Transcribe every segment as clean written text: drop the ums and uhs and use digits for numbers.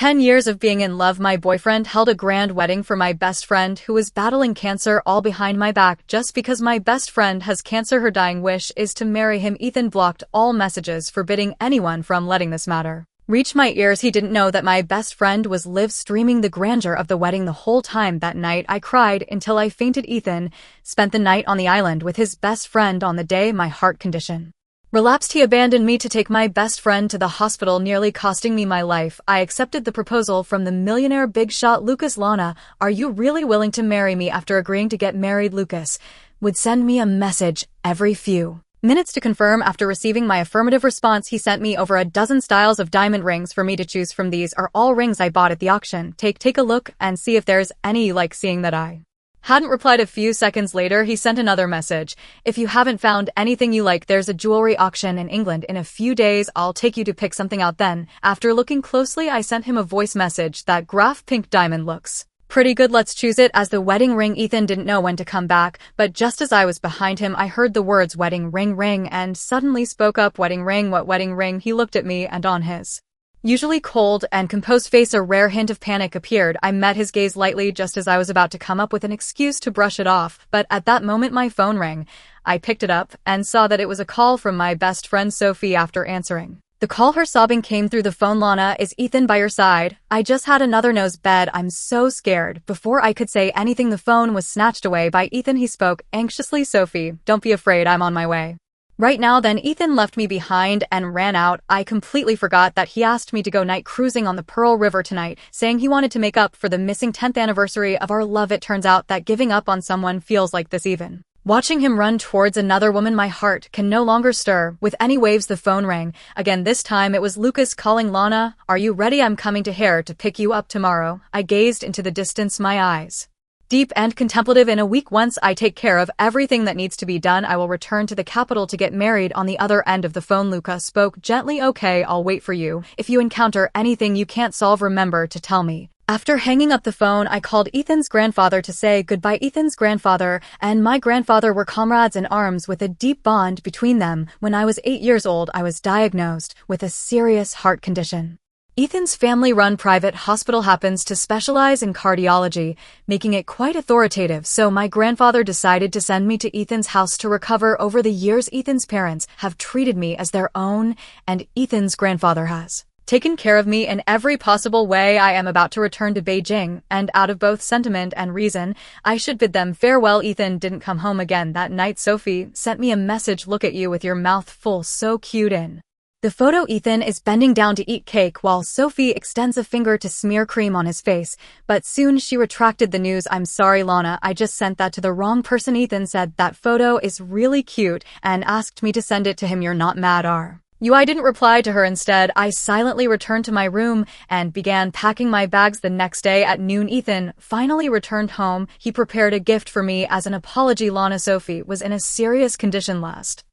10 years of being in love, my boyfriend held a grand wedding for my best friend who was battling cancer, all behind my back. Just because my best friend has cancer, her dying wish is to marry him. Ethan blocked all messages forbidding anyone from letting this matter reach my ears. He didn't know that my best friend was live streaming the grandeur of the wedding the whole time. That night I cried until I fainted. Ethan spent the night on the island with his best friend. On the day my heart condition relapsed, he abandoned me to take my best friend to the hospital, nearly costing me my life. I accepted the proposal from the millionaire big shot Lucas. Lana, are you really willing to marry me? After agreeing to get married, Lucas would send me a message every few minutes to confirm. After receiving my affirmative response, he sent me over a dozen styles of diamond rings for me to choose from. These are all rings I bought at the auction. Take a look and see if there's any you like. Seeing that I hadn't replied, a few seconds later he sent another message. If you haven't found anything you like, there's a jewelry auction in England in a few days. I'll take you to pick something out then. After looking closely, I sent him a voice message. That graph pink diamond looks pretty good, let's choose it as the wedding ring. Ethan didn't know when to come back, but just as I was behind him, I heard the words wedding ring and suddenly spoke up. Wedding ring? What wedding ring? He looked at me, and on his usually cold and composed face a rare hint of panic appeared. I met his gaze lightly just as I was about to come up with an excuse to brush it off, but at that moment my phone rang. I picked it up and saw that it was a call from my best friend Sophie. After answering the call, her sobbing came through the phone. Lana, is Ethan by your side? I just had another nose bed. I'm so scared. Before I could say anything, the phone was snatched away by Ethan. He spoke anxiously. Sophie, don't be afraid, I'm on my way right now. Then Ethan left me behind and ran out. I completely forgot that he asked me to go night cruising on the Pearl River tonight, saying he wanted to make up for the missing 10th anniversary of our love. It turns out that giving up on someone feels like this. Even watching him run towards another woman, my heart can no longer stir with any waves. The phone rang again. This time it was Lucas calling. Lana, are you ready? I'm coming to here to pick you up tomorrow. I gazed into the distance, my eyes deep and contemplative. In a week, once I take care of everything that needs to be done, I will return to the capital to get married. On the other end of the phone, Lucas spoke gently. Okay, I'll wait for you. If you encounter anything you can't solve, remember to tell me. After hanging up the phone, I called Ethan's grandfather to say goodbye. Ethan's grandfather and my grandfather were comrades in arms with a deep bond between them. When I was 8 years old, I was diagnosed with a serious heart condition. Ethan's family-run private hospital happens to specialize in cardiology, making it quite authoritative, so my grandfather decided to send me to Ethan's house to recover. Over the years, Ethan's parents have treated me as their own, and Ethan's grandfather has taken care of me in every possible way. I am about to return to Beijing, and out of both sentiment and reason, I should bid them farewell. Ethan didn't come home again that night. Sophie sent me a message. Look at you with your mouth full, so cute. In the photo, Ethan is bending down to eat cake while Sophie extends a finger to smear cream on his face, but soon she retracted the news. I'm sorry, Lana, I just sent that to the wrong person. Ethan said that photo is really cute and asked me to send it to him. You're not mad, are you? I didn't reply to her. Instead, I silently returned to my room and began packing my bags. The next day at noon, Ethan finally returned home. He prepared a gift for me as an apology. Lana, Sophie was in a serious condition last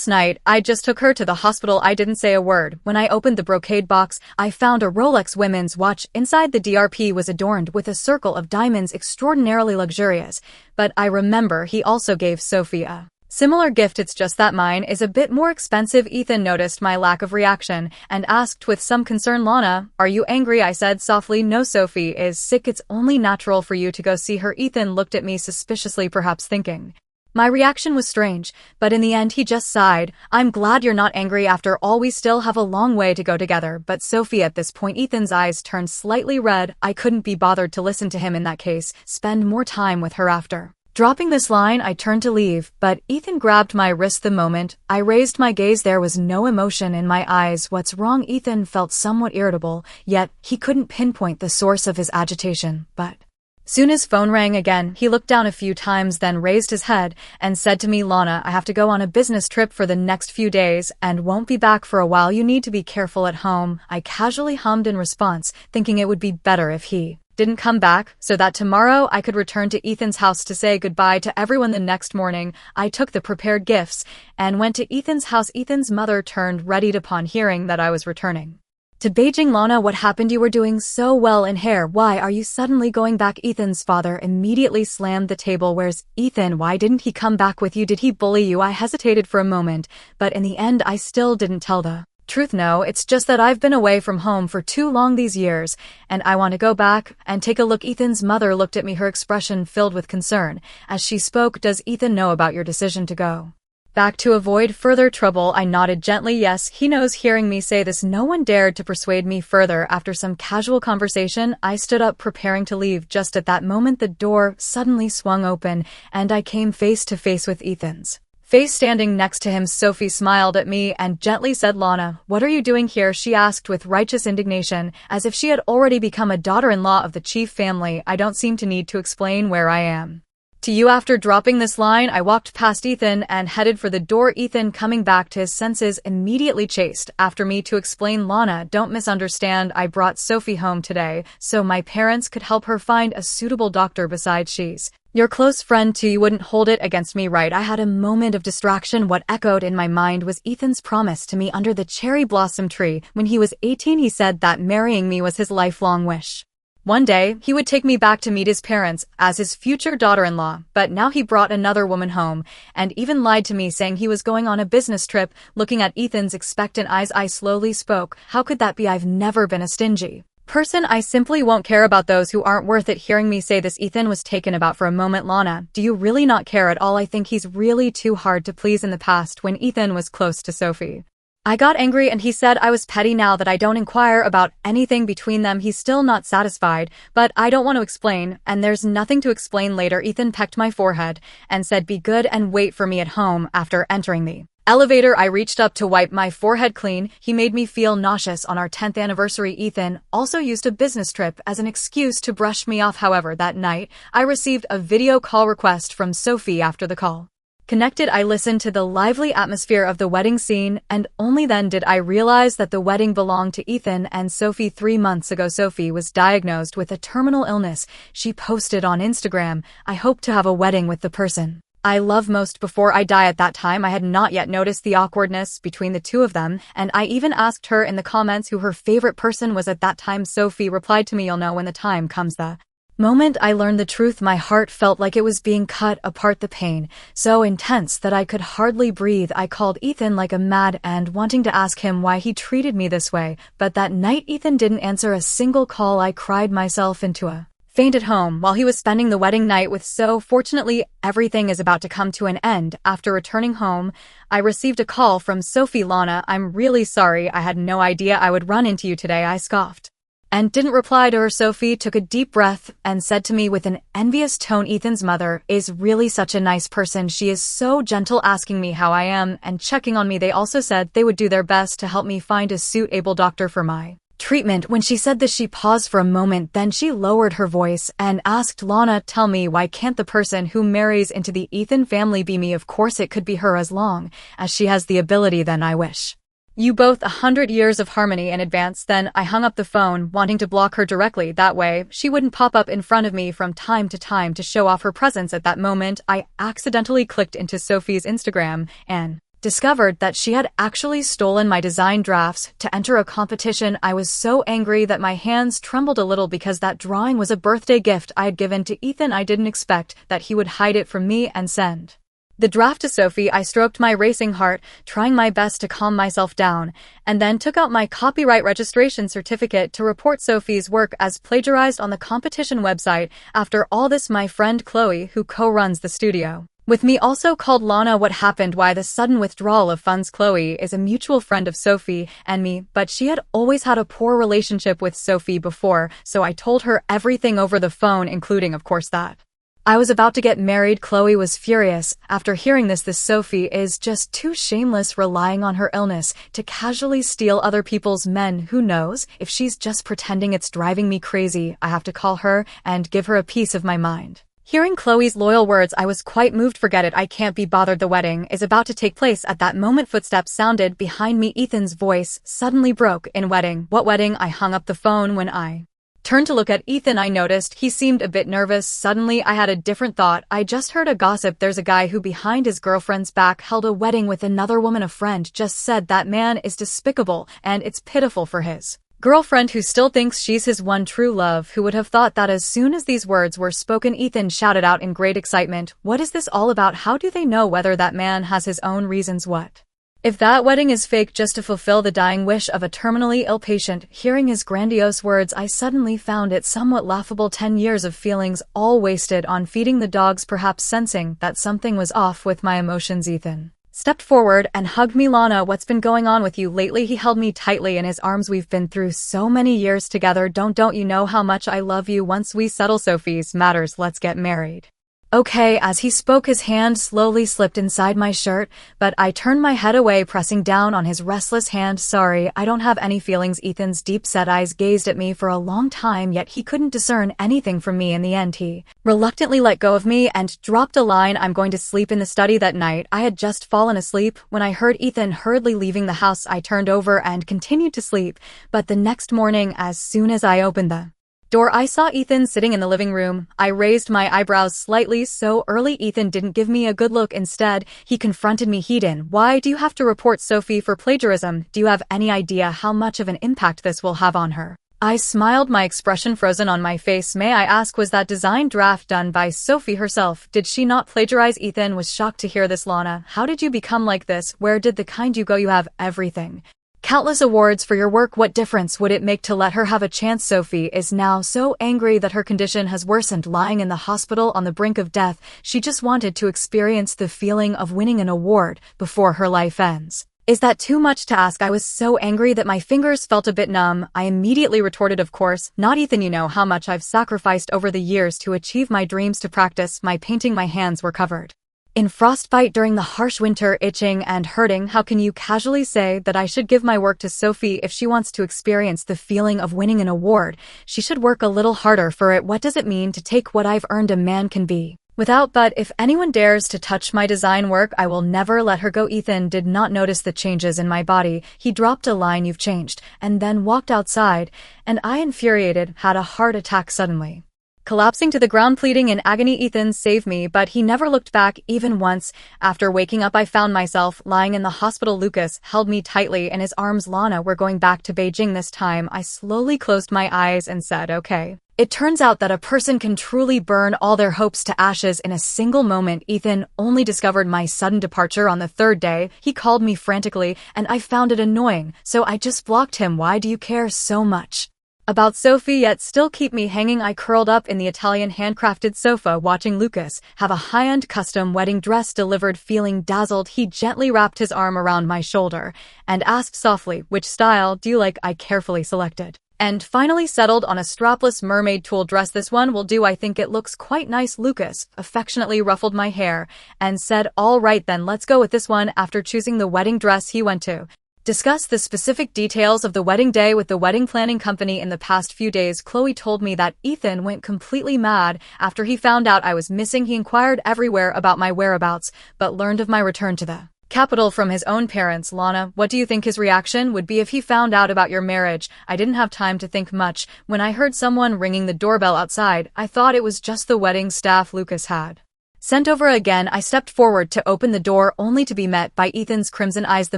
night. I just took her to the hospital. I didn't say a word. When I opened the brocade box, I found a Rolex women's watch. Inside, the DRP was adorned with a circle of diamonds, extraordinarily luxurious. But I remember he also gave Sophie a similar gift. It's just that mine is a bit more expensive. Ethan noticed my lack of reaction and asked with some concern, Lana, are you angry? I said softly, no, Sophie is sick. It's only natural for you to go see her. Ethan looked at me suspiciously, perhaps thinking my reaction was strange, but in the end he just sighed. I'm glad you're not angry. After all, we still have a long way to go together. But Sophie, at this point Ethan's eyes turned slightly red. I couldn't be bothered to listen to him. In that case, spend more time with her. After dropping this line, I turned to leave, but Ethan grabbed my wrist. The moment I raised my gaze, there was no emotion in my eyes. What's wrong? Ethan felt somewhat irritable, yet he couldn't pinpoint the source of his agitation. But soon his phone rang again. He looked down a few times, then raised his head and said to me, Lana, I have to go on a business trip for the next few days and won't be back for a while. You need to be careful at home. I casually hummed in response, thinking it would be better if he didn't come back, so that tomorrow I could return to Ethan's house to say goodbye to everyone. The next morning, I took the prepared gifts and went to Ethan's house. Ethan's mother turned reddened upon hearing that I was returning to Beijing. Lana, what happened? You were doing so well in hair. Why are you suddenly going back? Ethan's father immediately slammed the table. Where's Ethan? Why didn't he come back with you? Did he bully you? I hesitated for a moment, but in the end I still didn't tell the Truth, no, it's just that I've been away from home for too long these years, and I want to go back and take a look. Ethan's mother looked at me, her expression filled with concern. As she spoke, does Ethan know about your decision to go back to avoid further trouble? I nodded gently. Yes, he knows. Hearing me say this, no one dared to persuade me further. After some casual conversation, I stood up, preparing to leave. Just at that moment, the door suddenly swung open, and I came face to face with Ethan's face. Standing next to him, Sophie smiled at me and gently said, "Lana, what are you doing here?" she asked with righteous indignation, as if she had already become a daughter-in-law of the chief family. "I don't seem to need to explain where I am to you." After dropping this line, I walked past Ethan and headed for the door. Ethan, coming back to his senses, immediately chased after me to explain, "Lana, don't misunderstand. I brought Sophie home today so my parents could help her find a suitable doctor. Besides, she's your close friend too. You wouldn't hold it against me, right?" I had a moment of distraction. What echoed in my mind was Ethan's promise to me under the cherry blossom tree when he was 18. He said that marrying me was his lifelong wish. One day, he would take me back to meet his parents as his future daughter-in-law, but now he brought another woman home and even lied to me, saying he was going on a business trip. Looking at Ethan's expectant eyes, I slowly spoke. "How could that be? I've never been a stingy person. I simply won't care about those who aren't worth it." Hearing me say this, Ethan was taken aback for a moment. "Lana, do you really not care at all?" I think he's really too hard to please. In the past, when Ethan was close to Sophie, I got angry and he said I was petty. Now that I don't inquire about anything between them, he's still not satisfied, but I don't want to explain, and there's nothing to explain. Later, Ethan pecked my forehead and said, "Be good and wait for me at home." After entering the elevator, I reached up to wipe my forehead clean. He made me feel nauseous. On our 10th anniversary, Ethan also used a business trip as an excuse to brush me off. However, that night, I received a video call request from Sophie. After the call connected, I listened to the lively atmosphere of the wedding scene, and only then did I realize that the wedding belonged to Ethan and Sophie. 3 months ago, Sophie was diagnosed with a terminal illness. She posted on Instagram, "I hope to have a wedding with the person I love most before I die." At that time, I had not yet noticed the awkwardness between the two of them, and I even asked her in the comments who her favorite person was at that time. Sophie replied to me, "You'll know when the time comes." The moment I learned the truth, my heart felt like it was being cut apart, the pain so intense that I could hardly breathe. I called Ethan like a mad and wanting to ask him why he treated me this way, but that night Ethan didn't answer a single call. I cried myself into a faint at home while he was spending the wedding night with So. Fortunately, everything is about to come to an end. After returning home, I received a call from Sophie. "Lana, I'm really sorry. I had no idea I would run into you today." I scoffed and didn't reply to her. Sophie took a deep breath and said to me with an envious tone, "Ethan's mother is really such a nice person. She is so gentle, asking me how I am and checking on me. They also said they would do their best to help me find a suitable doctor for my treatment." When she said this, she paused for a moment, then she lowered her voice and asked, "Lana, tell me, why can't the person who marries into the Ethan family be me?" "Of course it could be her as long as she has the ability. Then I wish you both 100 years of harmony in advance." Then I hung up the phone, wanting to block her directly. That way, she wouldn't pop up in front of me from time to time to show off her presence. At that moment, I accidentally clicked into Sophie's Instagram and discovered that she had actually stolen my design drafts to enter a competition. I was so angry that my hands trembled a little because that drawing was a birthday gift I had given to Ethan. I didn't expect that he would hide it from me and send the draft to Sophie. I stroked my racing heart, trying my best to calm myself down, and then took out my copyright registration certificate to report Sophie's work as plagiarized on the competition website. After all this, my friend Chloe, who co-runs the studio with me, also called. "Lana, what happened? Why the sudden withdrawal of funds?" Chloe is a mutual friend of Sophie and me, but she had always had a poor relationship with Sophie before, so I told her everything over the phone, including, of course, that I was about to get married. Chloe was furious. After hearing this Sophie is just too shameless, relying on her illness to casually steal other people's men. Who knows if she's just pretending? It's driving me crazy. I have to call her and give her a piece of my mind. Hearing Chloe's loyal words, I was quite moved. "Forget it, I can't be bothered. The wedding is about to take place." At that moment, footsteps sounded behind me. Ethan's voice suddenly broke in. "Wedding? What wedding?" I hung up the phone. When I turned to look at Ethan, I noticed he seemed a bit nervous. Suddenly, I had a different thought. I just heard a gossip. There's a guy who behind his girlfriend's back held a wedding with another woman. A friend just said that man is despicable, and it's pitiful for his girlfriend who still thinks she's his one true love. Who would have thought that? As soon as these words were spoken, Ethan shouted out in great excitement, "What is this all about? How do they know whether that man has his own reasons?" "What If that wedding is fake just to fulfill the dying wish of a terminally ill patient, hearing his grandiose words, I suddenly found it somewhat laughable. 10 years of feelings all wasted on feeding the dogs, perhaps sensing that something was off with my emotions. Ethan stepped forward and hugged me. Lana, what's been going on with you lately? He held me tightly in his arms. We've been through so many years together. Don't you know how much I love you? Once we settle Sophie's matters, let's get married. Okay, as he spoke, his hand slowly slipped inside my shirt, but I turned my head away, pressing down on his restless hand. Sorry, I don't have any feelings. Ethan's deep-set eyes gazed at me for a long time, yet he couldn't discern anything from me. In the end, he reluctantly let go of me and dropped a line. I'm going to sleep in the study. That night, I had just fallen asleep when I heard Ethan hurriedly leaving the house. I turned over and continued to sleep, but the next morning, as soon as I opened the door, I saw Ethan sitting in the living room. I raised my eyebrows slightly. So early? Ethan didn't give me a good look. Instead, he confronted me head-on. Why do you have to report Sophie for plagiarism? Do you have any idea how much of an impact this will have on her? I smiled, my expression frozen on my face. May I ask, was that design draft done by Sophie herself? Did she not plagiarize? Ethan was shocked to hear this. Lana, how did you become like this? Where did the kind you go? You have everything. Countless awards for your work. What difference would it make to let her have a chance? Sophie is now so angry that her condition has worsened. Lying in the hospital on the brink of death, she just wanted to experience the feeling of winning an award before her life ends. Is that too much to ask? I was so angry that my fingers felt a bit numb. I immediately retorted, of course not, Ethan. You know how much I've sacrificed over the years to achieve my dreams. To practice my painting, my hands were covered in frostbite during the harsh winter, itching and hurting. How can you casually say that I should give my work to Sophie? If she wants to experience the feeling of winning an award, she should work a little harder for it. What does it mean to take what I've earned? A man can be without, but if anyone dares to touch my design work, I will never let her go. Ethan did not notice the changes in my body. He dropped a line, "You've changed," and then walked outside, and I, infuriated, had a heart attack suddenly. Collapsing to the ground, pleading in agony, "Ethan, save me," but he never looked back, even once. After waking up, I found myself lying in the hospital. Lucas held me tightly in his arms. Lana, we're going back to Beijing this time. I slowly closed my eyes and said, okay. It turns out that a person can truly burn all their hopes to ashes in a single moment. Ethan only discovered my sudden departure on the third day. He called me frantically, and I found it annoying, so I just blocked him. Why do you care so much about Sophie yet still keep me hanging? I curled up in the Italian handcrafted sofa, watching Lucas have a high-end custom wedding dress delivered. Feeling dazzled, he gently wrapped his arm around my shoulder and asked softly, "Which style do you like?" I carefully selected and finally settled on a strapless mermaid tulle dress. "This one will do. I think it looks quite nice." Lucas affectionately ruffled my hair and said, "All right then, let's go with this one." After choosing the wedding dress, he went to discuss the specific details of the wedding day with the wedding planning company. In the past few days, Chloe told me that Ethan went completely mad after he found out I was missing. He inquired everywhere about my whereabouts, but learned of my return to the capital from his own parents. Lana, what do you think his reaction would be if he found out about your marriage? I didn't have time to think much. When I heard someone ringing the doorbell outside, I thought it was just the wedding staff Lucas had sent over. Again, I stepped forward to open the door, only to be met by Ethan's crimson eyes. The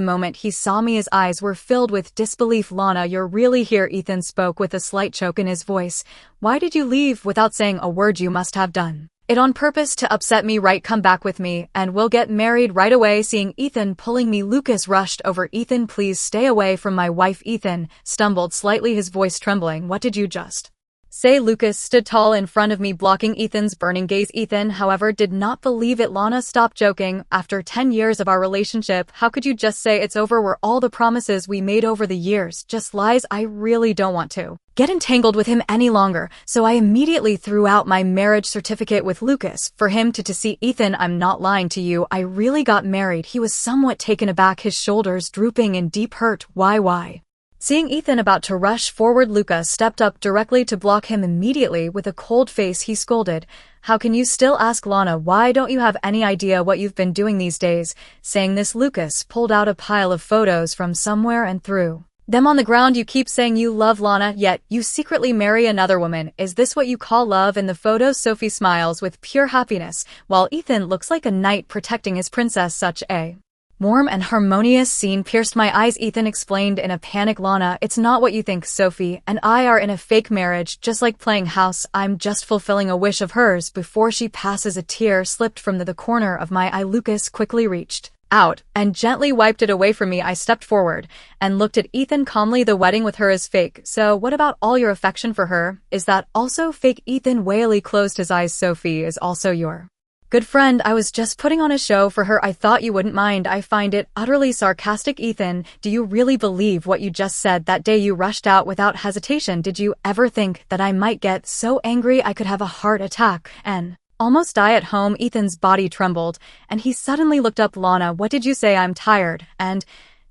moment he saw me, his eyes were filled with disbelief. "Lana, you're really here?" Ethan spoke with a slight choke in his voice. "Why did you leave without saying a word? You must have done it on purpose to upset me, right? Come back with me, and we'll get married right away." Seeing Ethan pulling me, Lucas rushed over. "Ethan, please stay away from my wife." Ethan stumbled slightly, his voice trembling. "What did you just say?" Lucas stood tall in front of me, blocking Ethan's burning gaze. Ethan, however, did not believe it. "Lana, stop joking. After 10 years of our relationship, how could you just say it's over? Were all the promises we made over the years just lies? I really don't want to get entangled with him any longer, so I immediately threw out my marriage certificate with Lucas for him to see. "Ethan, I'm not lying to you. I really got married." He was somewhat taken aback, his shoulders drooping in deep hurt. Why? Seeing Ethan about to rush forward, Lucas stepped up directly to block him. Immediately, with a cold face, he scolded, "How can you still ask? Lana, why don't you have any idea what you've been doing these days?" Saying this, Lucas pulled out a pile of photos from somewhere and threw them on the ground. "You keep saying you love Lana, yet you secretly marry another woman. Is this what you call love?" In the photos, Sophie smiles with pure happiness, while Ethan looks like a knight protecting his princess. Such a warm and harmonious scene pierced my eyes. Ethan explained in a panic, "Lana, it's not what you think. Sophie and I are in a fake marriage, just like playing house. I'm just fulfilling a wish of hers before she passes." A tear slipped from the corner of my eye. Lucas quickly reached out, and gently wiped it away from me. I stepped forward and looked at Ethan calmly. The wedding with her is fake, so what about all your affection for her? Is that also fake? Ethan wearily closed his eyes. Sophie is also your good friend. I was just putting on a show for her. I thought you wouldn't mind. I find it utterly sarcastic. Ethan, do you really believe what you just said? That day you rushed out without hesitation. Did you ever think that I might get so angry I could have a heart attack and almost die at home? Ethan's body trembled, and he suddenly looked up. Lana, what did you say? I'm tired, and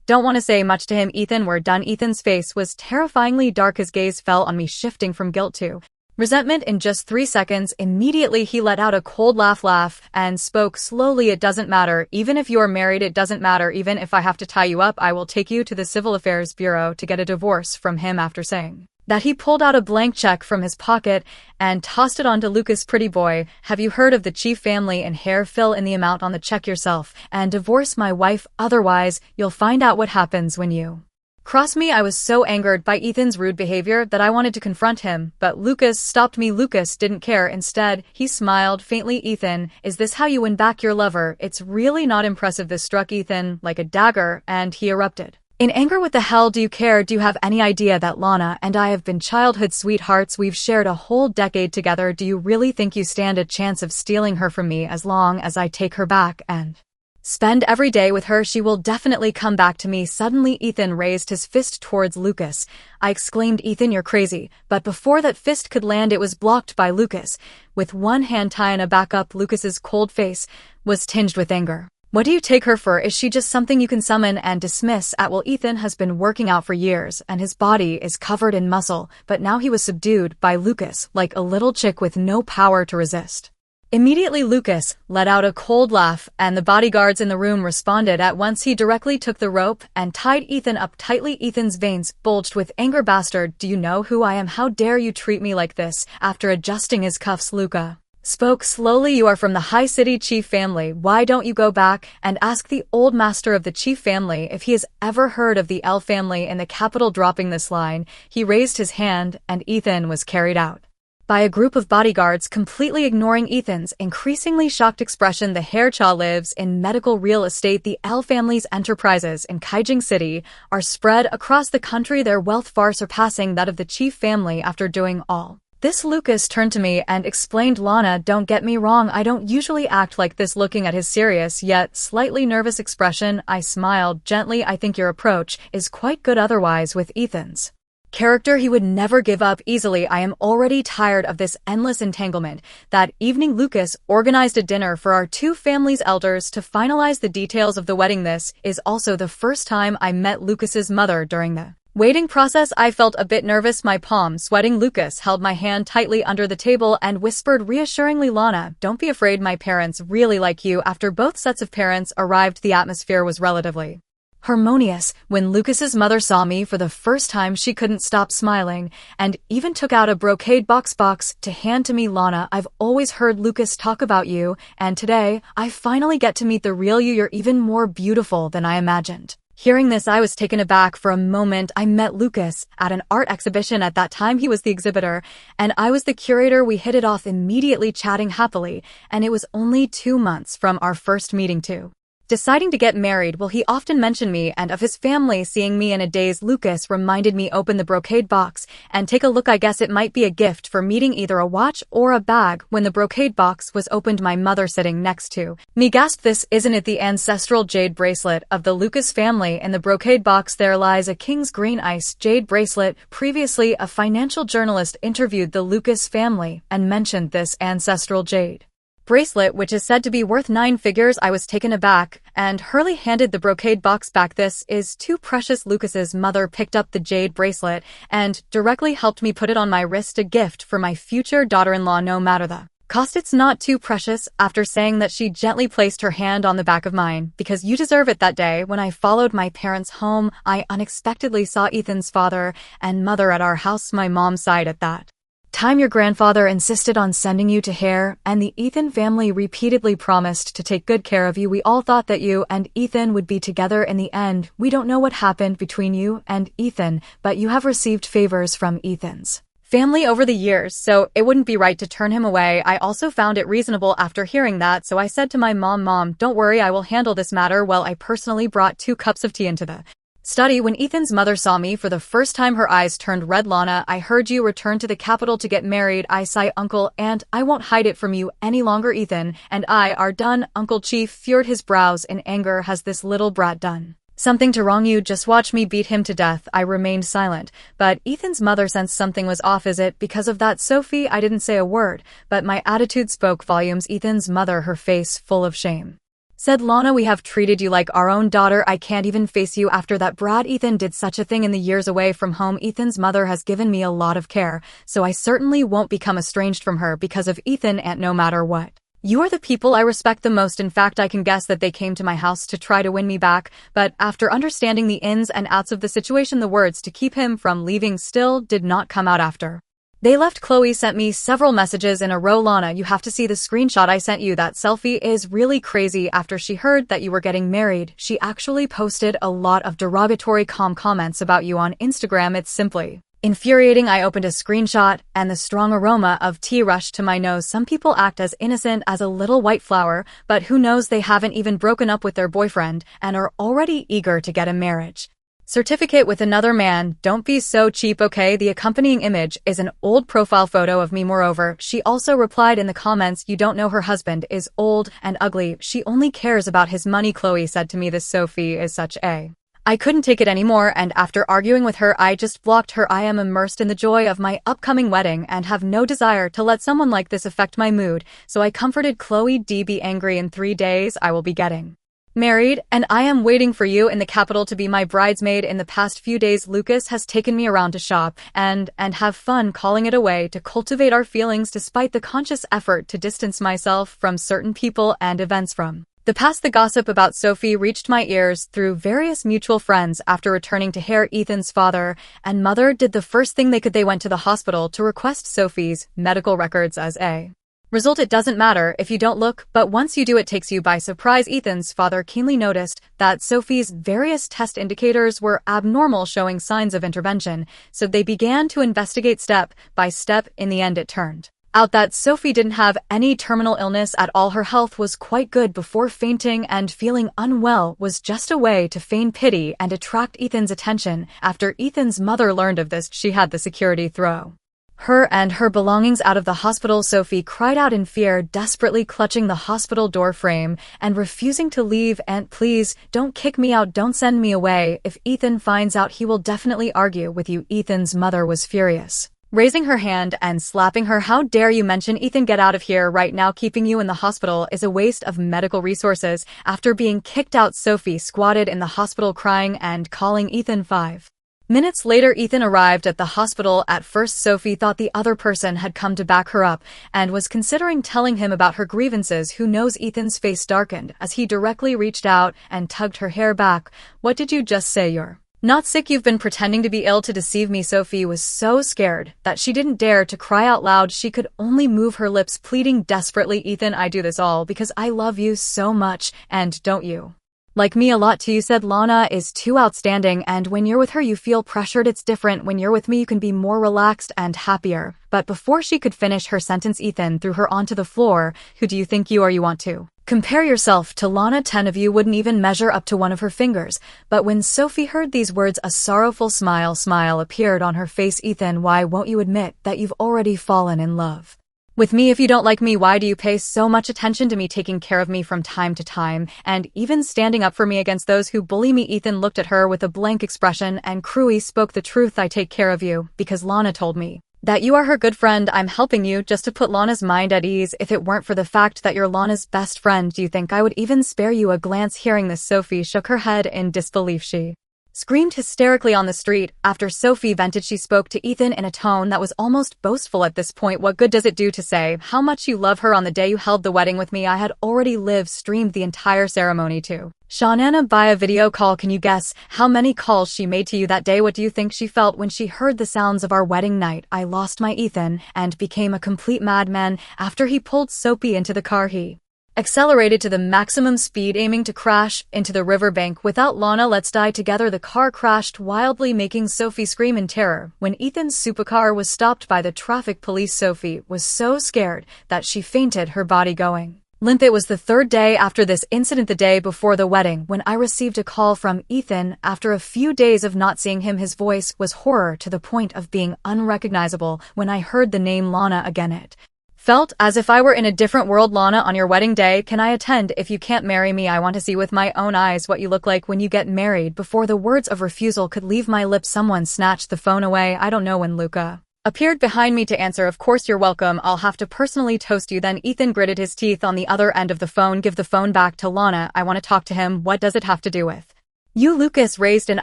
don't want to say much to him. Ethan, we're done. Ethan's face was terrifyingly dark. His gaze fell on me, shifting from guilt to resentment in just 3 seconds. Immediately he let out a cold laugh and spoke slowly. It doesn't matter. Even if you're married, it doesn't matter. Even if I have to tie you up, I will take you to the Civil Affairs Bureau to get a divorce from him. After saying that, he pulled out a blank check from his pocket and tossed it onto Lucas. Pretty boy, have you heard of the Chief family and hair? Fill in the amount on the check yourself and divorce my wife. Otherwise, you'll find out what happens when you cross me. I was so angered by Ethan's rude behavior that I wanted to confront him, but Lucas stopped me. Lucas didn't care. Instead, he smiled faintly. Ethan, is this how you win back your lover? It's really not impressive. This struck Ethan like a dagger, and he erupted in anger. What the hell do you care? Do you have any idea that Lana and I have been childhood sweethearts? We've shared a whole decade together. Do you really think you stand a chance of stealing her from me? As long as I take her back and spend every day with her, she will definitely come back to me. Suddenly, Ethan raised his fist towards Lucas. I exclaimed, Ethan, you're crazy. But before that fist could land, it was blocked by Lucas. With one hand tying a back up, Lucas's cold face was tinged with anger. What do you take her for? Is she just something you can summon and dismiss at will? Ethan has been working out for years, and his body is covered in muscle, but now he was subdued by Lucas like a little chick with no power to resist. Immediately, Lucas let out a cold laugh, and the bodyguards in the room responded at once. He directly took the rope and tied Ethan up tightly. Ethan's veins bulged with anger. Bastard, do you know who I am? How dare you treat me like this? After adjusting his cuffs, Luca spoke slowly. You are from the High City Chief family. Why don't you go back and ask the old master of the Chief family if he has ever heard of the L family in the capital? Dropping this line, he raised his hand, and Ethan was carried out by a group of bodyguards, completely ignoring Ethan's increasingly shocked expression. The Haircha lives in medical real estate. The L family's enterprises in Kaijing City are spread across the country, their wealth far surpassing that of the Chief family. After doing all this, Lucas turned to me and explained, Lana, don't get me wrong, I don't usually act like this. Looking at his serious yet slightly nervous expression, I smiled gently. I think your approach is quite good. Otherwise, with Ethan's character, he would never give up easily. I am already tired of this endless entanglement. That evening, Lucas organized a dinner for our two families' elders to finalize the details of the wedding. This is also the first time I met Lucas's mother. During the waiting process, I felt a bit nervous, my palms sweating. Lucas held my hand tightly under the table and whispered reassuringly, Lana, don't be afraid, my parents really like you. After both sets of parents arrived, the atmosphere was relatively harmonious. When Lucas's mother saw me for the first time, she couldn't stop smiling and even took out a brocade box to hand to me. Lana, I've always heard Lucas talk about you, and today I finally get to meet the real you. You're even more beautiful than I imagined. Hearing this, I was taken aback for a moment. I met Lucas at an art exhibition. At that time, he was the exhibitor, and I was the curator. We hit it off immediately, chatting happily, and it was only 2 months from our first meeting to deciding to get married. Well, he often mentioned me and of his family. Seeing me in a daze, Lucas reminded me, open the brocade box and take a look. I guess it might be a gift for meeting, either a watch or a bag. When the brocade box was opened, my mother sitting next to me gasped, this isn't it, the ancestral jade bracelet of the Lucas family? In the brocade box there lies a king's green ice jade bracelet. Previously, a financial journalist interviewed the Lucas family and mentioned this ancestral jade bracelet, which is said to be worth 9 figures. I was taken aback and hurriedly handed the brocade box back. This is too precious. Lucas's mother picked up the jade bracelet and directly helped me put it on my wrist, a gift for my future daughter-in-law, no matter the cost. It's not too precious. After saying that, she gently placed her hand on the back of mine. Because you deserve it. That day, when I followed my parents home, I unexpectedly saw Ethan's father and mother at our house. My mom sighed at that time. Your grandfather insisted on sending you to Hare, and the Ethan family repeatedly promised to take good care of you. We all thought that you and Ethan would be together in the end. We don't know what happened between you and Ethan, but you have received favors from Ethan's family over the years, so it wouldn't be right to turn him away. I also found it reasonable after hearing that, so I said to my mom, don't worry, I will handle this matter. Well, I personally brought 2 cups of tea into the study. When Ethan's mother saw me for the first time, her eyes turned red. Lana, I heard you returned to the capital to get married. I sigh, uncle, and I won't hide it from you any longer. Ethan and I are done. Uncle Chief furrowed his brows in anger. Has this little brat done something to wrong you? Just watch me beat him to death. I remained silent, but Ethan's mother sensed something was off. Is it because of that, Sophie? I didn't say a word, but my attitude spoke volumes. Ethan's mother, her face full of shame, said, Lana, we have treated you like our own daughter. I can't even face you after that. Brad, Ethan did such a thing in the years away from home. Ethan's mother has given me a lot of care, so I certainly won't become estranged from her because of Ethan, Aunt, no matter what. You are the people I respect the most. In fact, I can guess that they came to my house to try to win me back, but after understanding the ins and outs of the situation, the words to keep him from leaving still did not come out after they left. Chloe sent me several messages in a row. Lana, you have to see the screenshot I sent you. That selfie is really crazy. After she heard that you were getting married, she actually posted a lot of derogatory comments about you on Instagram. It's simply infuriating. I opened a screenshot, and the strong aroma of tea rushed to my nose. Some people act as innocent as a little white flower, but who knows, they haven't even broken up with their boyfriend and are already eager to get a marriage certificate with another man. Don't be so cheap, okay? The accompanying image is an old profile photo of me. Moreover, she also replied in the comments, you don't know her husband is old and ugly. She only cares about his money. Chloe said to me, this Sophie is such a... I couldn't take it anymore, and after arguing with her, I just blocked her. I am immersed in the joy of my upcoming wedding and have no desire to let someone like this affect my mood, so I comforted Chloe. Be angry. In 3 days, I will be getting married, and I am waiting for you in the capital to be my bridesmaid. In the past few days, Lucas has taken me around to shop and have fun, calling it a way to cultivate our feelings despite the conscious effort to distance myself from certain people and events from the past. The gossip about Sophie reached my ears through various mutual friends. After returning to Hare, Ethan's father and mother did the first thing they could. They went to the hospital to request Sophie's medical records. As a result, it doesn't matter if you don't look, but once you do, it takes you by surprise. Ethan's father keenly noticed that Sophie's various test indicators were abnormal, showing signs of intervention, so they began to investigate step by step. In the end, it turned out that Sophie didn't have any terminal illness at all. Her health was quite good before fainting, and feeling unwell was just a way to feign pity and attract Ethan's attention. After Ethan's mother learned of this, she had the security throw her and her belongings out of the hospital. Sophie cried out in fear, desperately clutching the hospital door frame and refusing to leave. Aunt, please, don't kick me out. Don't send me away. If Ethan finds out, he will definitely argue with you. Ethan's mother was furious, raising her hand and slapping her. How dare you mention Ethan? Get out of here right now. Keeping you in the hospital is a waste of medical resources. After being kicked out, Sophie squatted in the hospital crying and calling Ethan. 5 minutes later, Ethan arrived at the hospital. At first, Sophie thought the other person had come to back her up and was considering telling him about her grievances. Who knows? Ethan's face darkened as he directly reached out and tugged her hair back. What did you just say? You're not sick? You've been pretending to be ill to deceive me. Sophie was so scared that she didn't dare to cry out loud. She could only move her lips, pleading desperately, Ethan, I do this all because I love you so much, and don't you like me a lot too? You said Lana is too outstanding, and when you're with her you feel pressured. It's different when you're with me. You can be more relaxed and happier. But before she could finish her sentence, Ethan threw her onto the floor. Who do you think you are? You want to compare yourself to Lana? 10 of you wouldn't even measure up to one of her fingers. But when Sophie heard these words, a sorrowful smile appeared on her face. Ethan, why won't you admit that you've already fallen in love with me? If you don't like me, why do you pay so much attention to me, taking care of me from time to time, and even standing up for me against those who bully me? Ethan looked at her with a blank expression and cruelly spoke the truth. I take care of you because Lana told me that you are her good friend. I'm helping you just to put Lana's mind at ease. If it weren't for the fact that you're Lana's best friend, do you think I would even spare you a glance? Hearing this, Sophie shook her head in disbelief. She screamed hysterically on the street. After Sophie vented, she spoke to Ethan in a tone that was almost boastful at this point. What good does it do to say how much you love her on the day you held the wedding with me? I had already streamed the entire ceremony to Shaunana via video call. Can you guess how many calls she made to you that day? What do you think she felt when she heard the sounds of our wedding night? I lost my Ethan and became a complete madman. After he pulled Sophie into the car, he accelerated to the maximum speed, aiming to crash into the riverbank. Without Lana, let's die together. The car crashed wildly, making Sophie scream in terror. When Ethan's supercar was stopped by the traffic police, Sophie was so scared that she fainted, her body going limp. It was the third day after this incident, the day before the wedding, when I received a call from Ethan. After a few days of not seeing him, his voice was horror to the point of being unrecognizable. When I heard the name Lana again, it felt as if I were in a different world. Lana, on your wedding day, can I attend? If you can't marry me, I want to see with my own eyes what you look like when you get married. Before the words of refusal could leave my lips, someone snatched the phone away. I don't know when Luca appeared behind me to answer. Of course, you're welcome. I'll have to personally toast you. Then Ethan gritted his teeth on the other end of the phone. Give the phone back to Lana. I want to talk to him. What does it have to do with you? Lucas raised an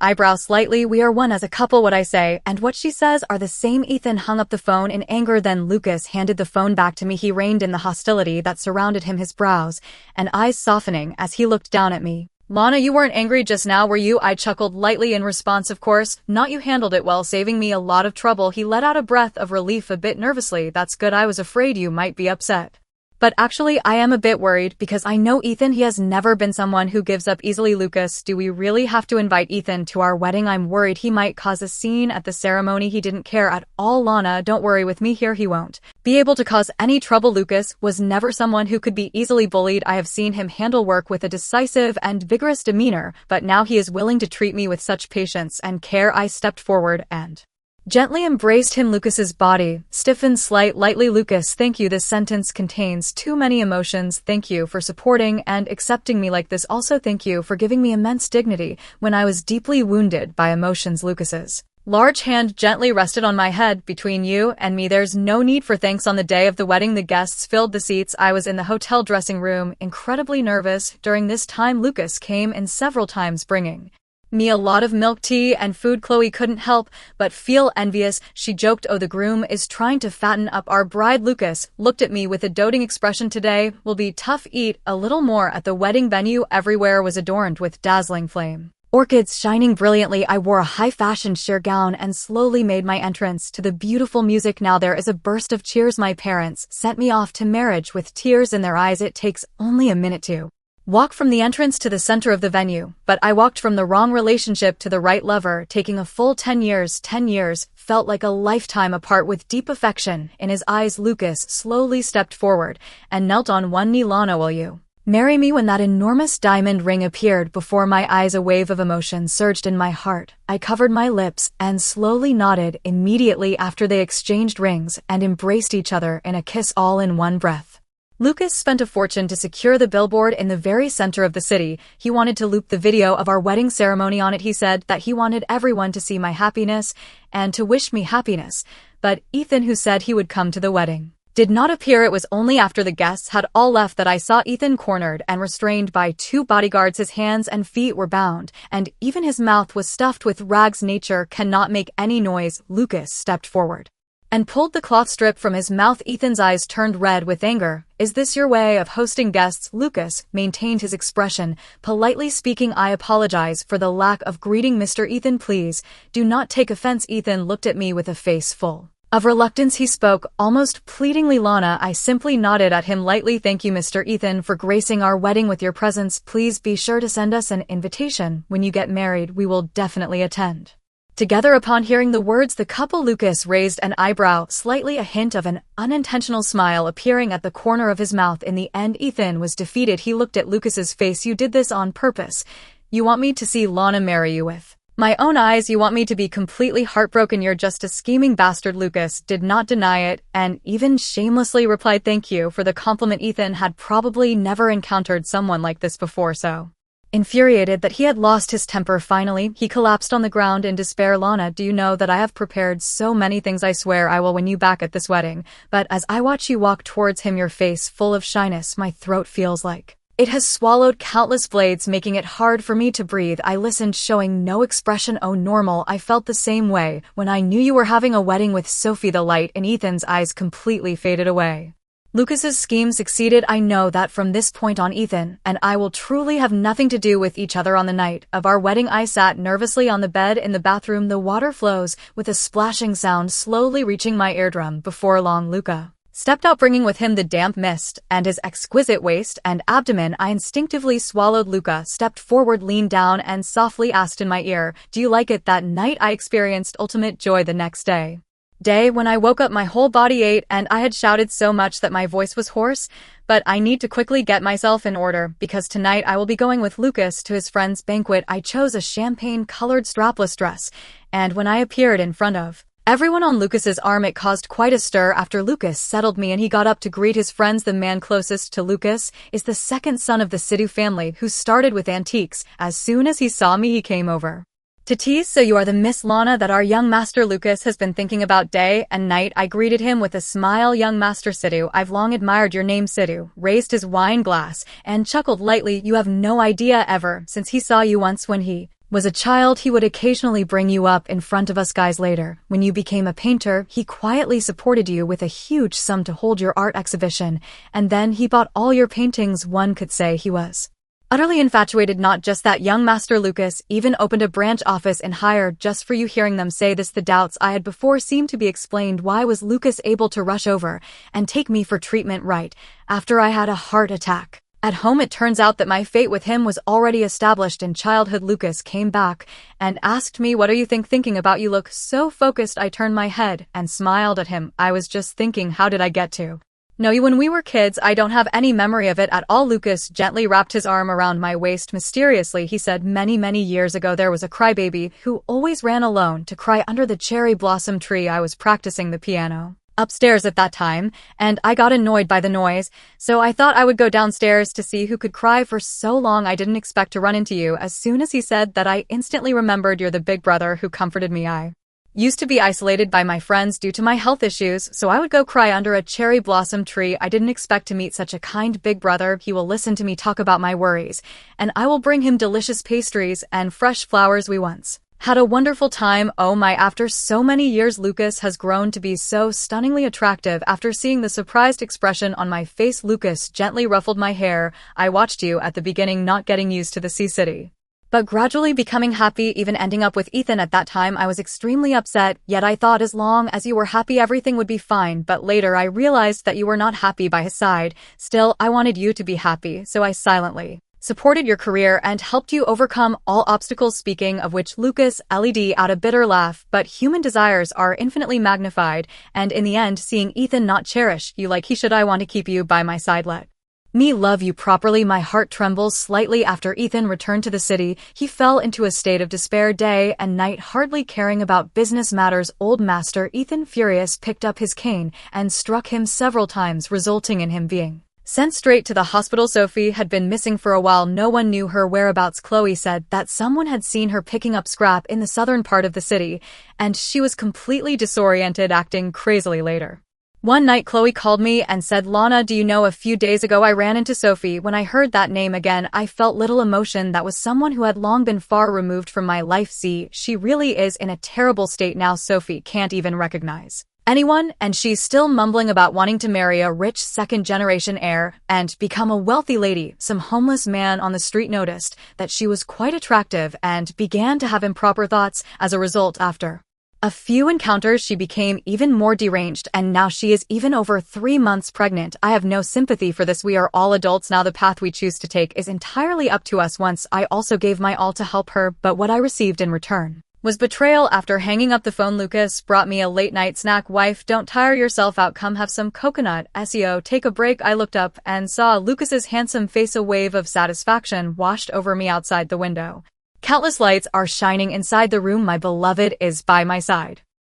eyebrow slightly. We are one as a couple. What I say and what she says are the same. Ethan hung up the phone in anger. Then Lucas handed the phone back to me. He reined in the hostility that surrounded him, his brows and eyes softening as he looked down at me. Lana, you weren't angry just now, were you? I chuckled lightly in response. Of course not. You handled it well, saving me a lot of trouble. He let out a breath of relief a bit nervously. That's good. I was afraid you might be upset. But actually, I am a bit worried because I know Ethan. He has never been someone who gives up easily. Lucas, do we really have to invite Ethan to our wedding? I'm worried he might cause a scene at the ceremony. He didn't care at all. Lana, don't worry, with me here he won't be able to cause any trouble. Lucas was never someone who could be easily bullied. I have seen him handle work with a decisive and vigorous demeanor, but now he is willing to treat me with such patience and care. I stepped forward and gently embraced him. Lucas's body stiffened lightly. Lucas, thank you. This sentence contains too many emotions. Thank you for supporting and accepting me like this. Also, thank you for giving me immense dignity when I was deeply wounded by emotions. Lucas's large hand gently rested on my head. Between you and me, there's no need for thanks. On the day of the wedding, the guests filled the seats. I was in the hotel dressing room, incredibly nervous. During this time, Lucas came in several times, bringing me a lot of milk, tea, and food. Chloe couldn't help but feel envious. She joked, oh, the groom is trying to fatten up our bride. Lucas looked at me with a doting expression. Today will be tough. Eat a little more. At the wedding venue, everywhere was adorned with dazzling flame orchids shining brilliantly. I wore a high-fashion sheer gown and slowly made my entrance to the beautiful music. Now there is a burst of cheers. My parents sent me off to marriage with tears in their eyes. It takes only a minute to walk from the entrance to the center of the venue, but I walked from the wrong relationship to the right lover, taking a full 10 years. 10 years felt like a lifetime apart. With deep affection in his eyes, Lucas slowly stepped forward and knelt on one knee. Lana, will you marry me? When that enormous diamond ring appeared before my eyes, a wave of emotion surged in my heart. I covered my lips and slowly nodded. Immediately after, they exchanged rings and embraced each other in a kiss, all in one breath. Lucas spent a fortune to secure the billboard in the very center of the city. He wanted to loop the video of our wedding ceremony on it. He said that he wanted everyone to see my happiness and to wish me happiness. But Ethan, who said he would come to the wedding, did not appear. It was only after the guests had all left that I saw Ethan cornered and restrained by 2 bodyguards. His hands and feet were bound, and even his mouth was stuffed with rags. Nature cannot make any noise. Lucas stepped forward and pulled the cloth strip from his mouth. Ethan's eyes turned red with anger. Is this your way of hosting guests? Lucas maintained his expression, politely speaking. I apologize for the lack of greeting, Mr. Ethan. Please do not take offense. Ethan looked at me with a face full of reluctance. He spoke almost pleadingly. Lana, I simply nodded at him lightly. Thank you, Mr. Ethan, for gracing our wedding with your presence. Please be sure to send us an invitation when you get married. We will definitely attend together. Upon hearing the words, the couple, Lucas raised an eyebrow slightly, a hint of an unintentional smile appearing at the corner of his mouth. In the end, Ethan was defeated. He looked at Lucas's face. You did this on purpose. You want me to see Lana marry you with my own eyes. You want me to be completely heartbroken. You're just a scheming bastard. Lucas did not deny it and even shamelessly replied, thank you for the compliment. Ethan had probably never encountered someone like this before, so infuriated that he had lost his temper. Finally, he collapsed on the ground in despair. Lana, do you know that I have prepared so many things? I swear I will win you back at this wedding. But as I watch you walk towards him, your face full of shyness, my throat feels like it has swallowed countless blades, making it hard for me to breathe. I listened, showing no expression. Oh, normal. I felt the same way when I knew you were having a wedding with Sophie. The light in Ethan's eyes completely faded away. Lucas's scheme succeeded. I know that from this point on, Ethan and I will truly have nothing to do with each other. On the night of our wedding, I sat nervously on the bed in the bathroom. The water flows with a splashing sound slowly reaching my eardrum. Before long, Luca stepped out bringing with him the damp mist and his exquisite waist and abdomen. I instinctively swallowed. Luca stepped forward, leaned down, and softly asked in my ear, "Do you like it?" That night I experienced ultimate joy. The next day, when I woke up, my whole body ached and I had shouted so much that my voice was hoarse, but I need to quickly get myself in order because tonight I will be going with Lucas to his friend's banquet. I chose a champagne-colored strapless dress, and when I appeared in front of everyone on Lucas's arm, it caused quite a stir. After Lucas settled me and he got up to greet his friends, the man closest to Lucas is the second son of the Sidhu family who started with antiques. As soon as he saw me, he came over to tease. "So you are the Miss Lana that our young master Lucas has been thinking about day and night?" I greeted him with a smile. "Young Master Sidhu, I've long admired your name." Sidhu raised his wine glass and chuckled lightly. "You have no idea, ever since he saw you once when he was a child, he would occasionally bring you up in front of us guys. Later, when you became a painter, he quietly supported you with a huge sum to hold your art exhibition, and then he bought all your paintings." One could say he was utterly infatuated. Not just that, young Master Lucas even opened a branch office in Hire just for you. Hearing them say this, the doubts I had before seemed to be explained. Why was Lucas able to rush over and take me for treatment right after I had a heart attack at home? It turns out that my fate with him was already established in childhood. Lucas came back and asked me, "What are you thinking about? You look so focused." I turned my head and smiled at him. "I was just thinking, how did I get to know you when we were kids? I don't have any memory of it at all." Lucas gently wrapped his arm around my waist mysteriously. He said, many years ago there was a crybaby who always ran alone to cry under the cherry blossom tree. I was practicing the piano upstairs at that time, and I got annoyed by the noise, so I thought I would go downstairs to see who could cry for so long. I didn't expect to run into you." As soon as he said that, I instantly remembered you're the big brother who comforted me. I used to be isolated by my friends due to my health issues, so I would go cry under a cherry blossom tree. I didn't expect to meet such a kind big brother. He will listen to me talk about my worries, and I will bring him delicious pastries and fresh flowers. We once had a wonderful time. Oh my, after so many years, Lucas has grown to be so stunningly attractive. After seeing the surprised expression on my face, Lucas gently ruffled my hair. "I watched you at the beginning, not getting used to the sea city, but gradually becoming happy, even ending up with Ethan. At that time, I was extremely upset, yet I thought as long as you were happy, everything would be fine. But later I realized that you were not happy by his side. Still, I wanted you to be happy, so I silently supported your career and helped you overcome all obstacles." Speaking of which, Lucas led out a bitter laugh. "But human desires are infinitely magnified, and in the end, seeing Ethan not cherish you like he should, I want to keep you by my side. Let me love you properly." My heart trembles slightly. After Ethan returned to the city, he fell into a state of despair day and night, hardly caring about business matters. Old Master Ethan, furious, picked up his cane and struck him several times, resulting in him being sent straight to the hospital. Sophie had been missing for a while. No one knew her whereabouts. Chloe said that someone had seen her picking up scrap in the southern part of the city, and she was completely disoriented, acting crazily. Later one night, Chloe called me and said, "Lana, do you know, a few days ago I ran into Sophie." When I heard that name again, I felt little emotion. That was someone who had long been far removed from my life. See, she really is in a terrible state now. Sophie can't even recognize anyone, and she's still mumbling about wanting to marry a rich second-generation heir and become a wealthy lady. Some homeless man on the street noticed that she was quite attractive and began to have improper thoughts. As a result, after a few encounters, she became even more deranged, and now she is even over 3 months pregnant. I have no sympathy for this. We are all adults now. The path we choose to take is entirely up to us. Once I also gave my all to help her, but what I received in return was betrayal. After hanging up the phone, Lucas brought me a late-night snack. "Wife, don't tire yourself out. Come have some coconut. SEO, take a break." I looked up and saw Lucas's handsome face. A wave of satisfaction washed over me. Outside the window, countless lights are shining inside the room. My beloved is by my side.